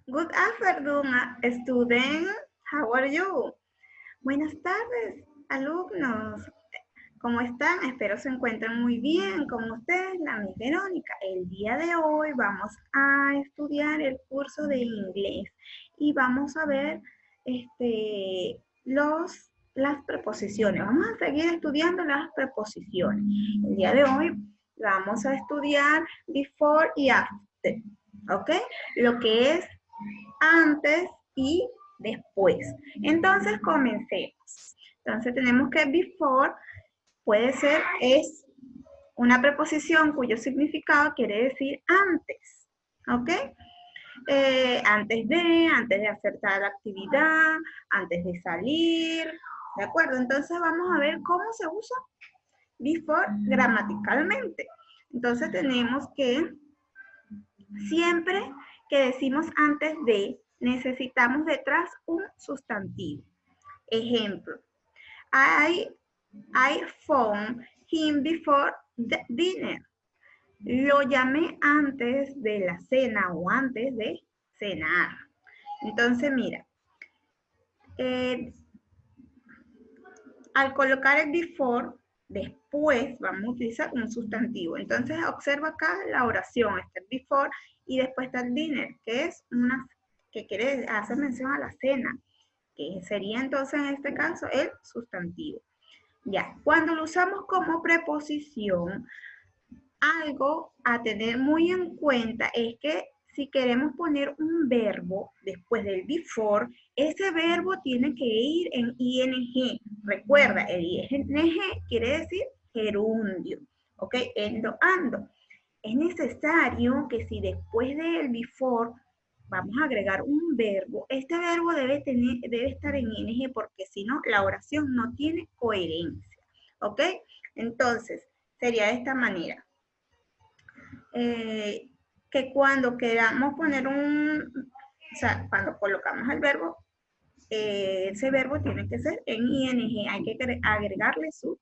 Good afternoon, student. How are you? Buenas tardes, alumnos. ¿Cómo están? Espero se encuentren muy bien. Con ustedes, la Miss Verónica. El día de hoy vamos a estudiar el curso de inglés y vamos a ver las preposiciones. Vamos a seguir estudiando las preposiciones. El día de hoy vamos a estudiar before y after. ¿Ok? Lo que es antes y después. Entonces, comencemos. Entonces, tenemos que before puede ser, es una preposición cuyo significado quiere decir antes. ¿Ok? Antes de hacer tal actividad, antes de salir. ¿De acuerdo? Entonces, vamos a ver cómo se usa before gramaticalmente. Entonces, tenemos que siempre que decimos antes de, necesitamos detrás un sustantivo. Ejemplo, I phoned him before the dinner. Lo llamé antes de la cena o antes de cenar. Entonces, mira, al colocar el before, después vamos a utilizar un sustantivo. Entonces, observa acá la oración, está el before y después está el dinner, que es que quiere hacer mención a la cena, que sería entonces en este caso el sustantivo. Ya, cuando lo usamos como preposición, algo a tener muy en cuenta es que si queremos poner un verbo después del before, ese verbo tiene que ir en ing. Recuerda, el ing quiere decir gerundio, ¿ok? Endo, ando. Es necesario que si después del before vamos a agregar un verbo, este verbo debe estar en ing porque si no, la oración no tiene coherencia, ¿ok? Entonces, sería de esta manera. Que cuando queramos poner o sea, cuando colocamos el verbo, ese verbo tiene que ser en ing, hay que agregarle su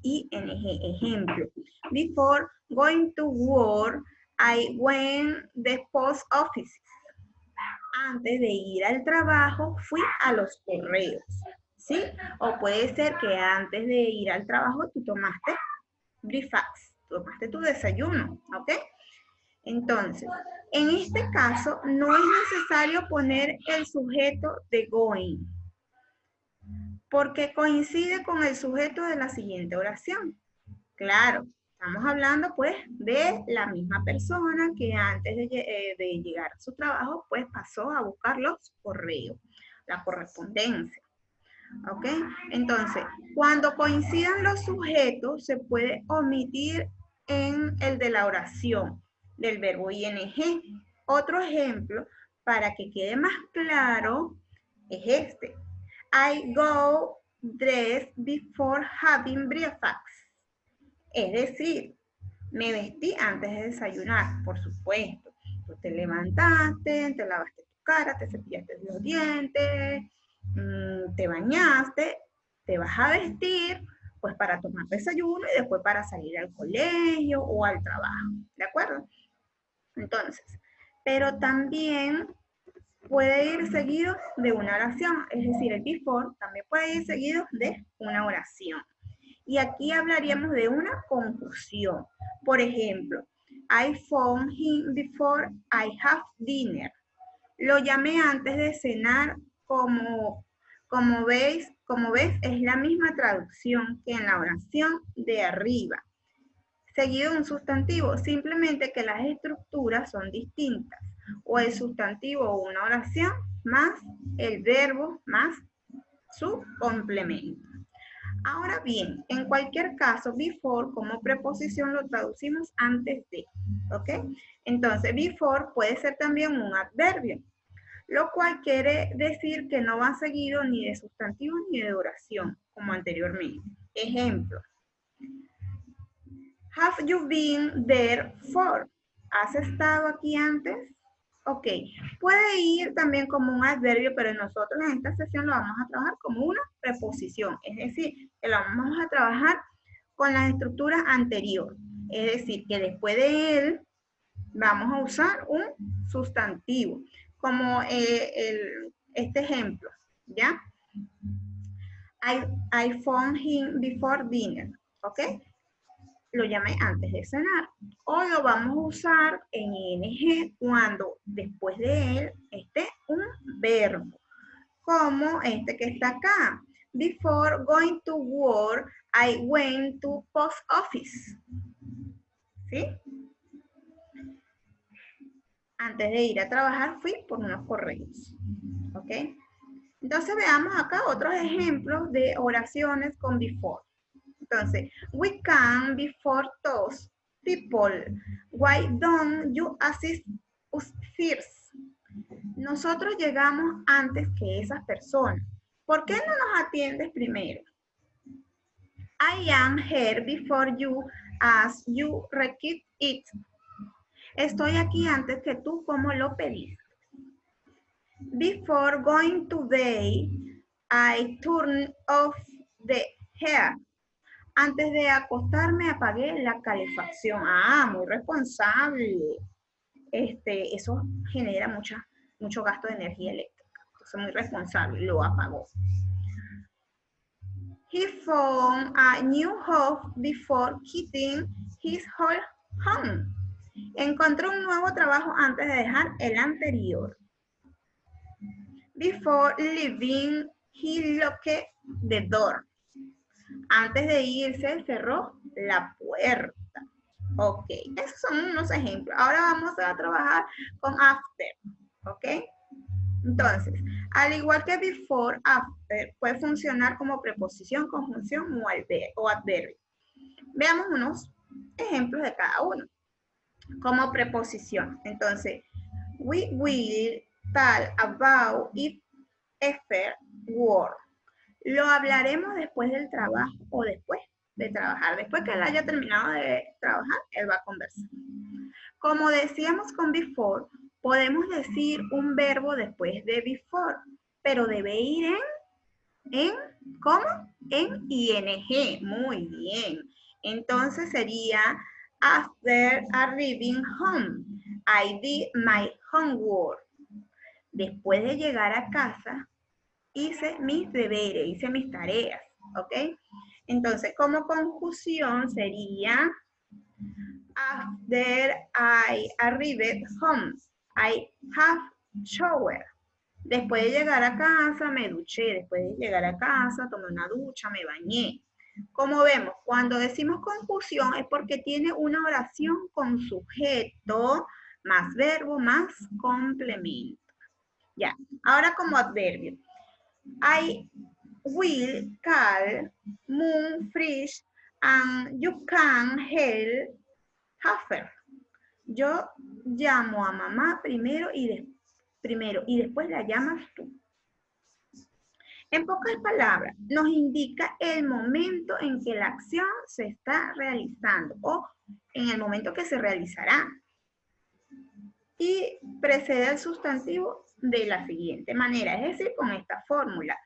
ing. Ejemplo, before going to work, I went the post office. Antes de ir al trabajo, fui a los correos, ¿sí? O puede ser que antes de ir al trabajo tú tomaste breakfast, tomaste tu desayuno, ¿ok? Entonces, en este caso, no es necesario poner el sujeto de going, porque coincide con el sujeto de la siguiente oración. Claro, estamos hablando pues de la misma persona que antes de llegar a su trabajo, pues pasó a buscar los correos, la correspondencia. ¿Ok? Entonces, cuando coincidan los sujetos, se puede omitir en el de la oración del verbo ing. Otro ejemplo, para que quede más claro, es este. I go dressed before having breakfast. Es decir, me vestí antes de desayunar, por supuesto. Tú te levantaste, te lavaste tu cara, te cepillaste los dientes, te bañaste, te vas a vestir, pues para tomar desayuno y después para salir al colegio o al trabajo, ¿de acuerdo? Entonces, pero también puede ir seguido de una oración, es decir, el before también puede ir seguido de una oración. Y aquí hablaríamos de una conjunción. Por ejemplo, I phoned him before I have dinner. Lo llamé antes de cenar, como ves, es la misma traducción que en la oración de arriba. Seguido de un sustantivo, simplemente que las estructuras son distintas. O el sustantivo o una oración más el verbo más su complemento. Ahora bien, en cualquier caso, before como preposición lo traducimos antes de, ¿ok? Entonces, before puede ser también un adverbio, lo cual quiere decir que no va seguido ni de sustantivo ni de oración, como anteriormente. Ejemplo, have you been there for? ¿Has estado aquí antes? Ok, puede ir también como un adverbio, pero nosotros en esta sesión lo vamos a trabajar como una preposición, es decir, que lo vamos a trabajar con la estructura anterior, es decir, que después de él vamos a usar un sustantivo. como este ejemplo, ¿ya? I phoned him before dinner, ¿ok? Lo llamé antes de cenar. O lo vamos a usar en ing cuando después de él esté un verbo, como este que está acá. Before going to work, I went to post office. ¿Sí? Antes de ir a trabajar fui por unos correos. ¿Ok? Entonces veamos acá otros ejemplos de oraciones con before. Entonces, we can before those people. Why don't you assist us first? Nosotros llegamos antes que esas personas. ¿Por qué no nos atiendes primero? I am here before you as you request it. Estoy aquí antes que tú como lo pediste. Before going to bed, I turned off the heat. Antes de acostarme apagué la calefacción. Ah, muy responsable. Eso genera mucho gasto de energía eléctrica. Entonces, muy responsable, lo apagó. He found a new house before quitting his whole home. Encontró un nuevo trabajo antes de dejar el anterior. Before leaving, he locked the door. Antes de irse, cerró la puerta. Ok, esos son unos ejemplos. Ahora vamos a trabajar con after. Ok, entonces, al igual que before, after puede funcionar como preposición, conjunción o adverbio. Veamos unos ejemplos de cada uno. Como preposición, entonces, we will talk about it after work. Lo hablaremos después del trabajo o después de trabajar. Después que él haya terminado de trabajar, él va a conversar. Como decíamos con before, podemos decir un verbo después de before, pero debe ir ¿cómo? En ing. Muy bien. Entonces sería after arriving home, I did my homework. Después de llegar a casa, hice mis deberes, hice mis tareas, ¿ok? Entonces, como conjunción sería after I arrived home, I have showered. Después de llegar a casa, me duché. Después de llegar a casa, tomé una ducha, me bañé. Como vemos, cuando decimos conjunción es porque tiene una oración con sujeto, más verbo, más complemento. Ya, ahora como adverbio. I will call moon fresh and you can help her. Yo llamo a mamá primero y después la llamas tú. En pocas palabras, nos indica el momento en que la acción se está realizando o en el momento que se realizará. Y precede al sustantivo de la siguiente manera, es decir, con esta fórmula.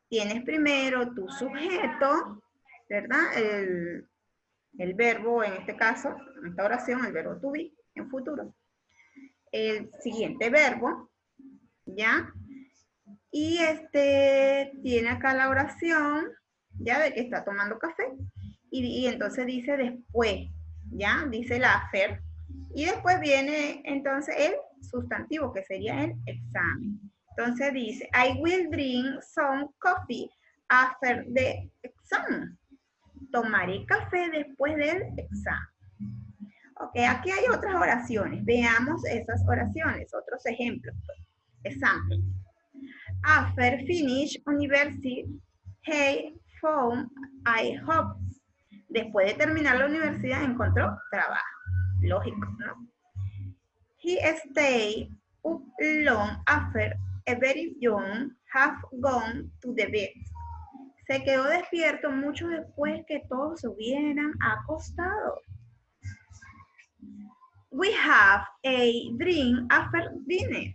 Tienes primero tu sujeto, ¿verdad? El verbo, en este caso, en esta oración, el verbo to be, en futuro. El siguiente verbo, ¿ya? Y tiene acá la oración, ¿ya? De que está tomando café. Y entonces dice después, ¿ya? Dice el after. Y después viene entonces el sustantivo, que sería el examen. Entonces dice, I will drink some coffee after the exam. Tomaré café después del examen. Ok, aquí hay otras oraciones. Veamos esas oraciones, otros ejemplos. Example. After finish university, he found a job. Después de terminar la universidad, encontró trabajo. Lógico, ¿no? He stayed up long after every young have gone to the bed. Se quedó despierto mucho después que todos se hubieran acostado. We have a drink after dinner.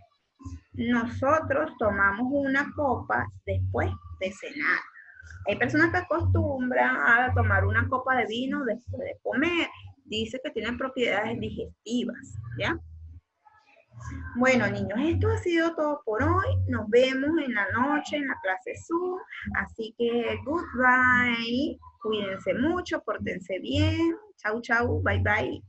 Nosotros tomamos una copa después de cenar. Hay personas que acostumbran a tomar una copa de vino después de comer. Dice que tienen propiedades digestivas, ¿ya? Bueno, niños, esto ha sido todo por hoy. Nos vemos en la noche en la clase Zoom. Así que goodbye. Cuídense mucho, pórtense bien. Chau, chau, bye, bye.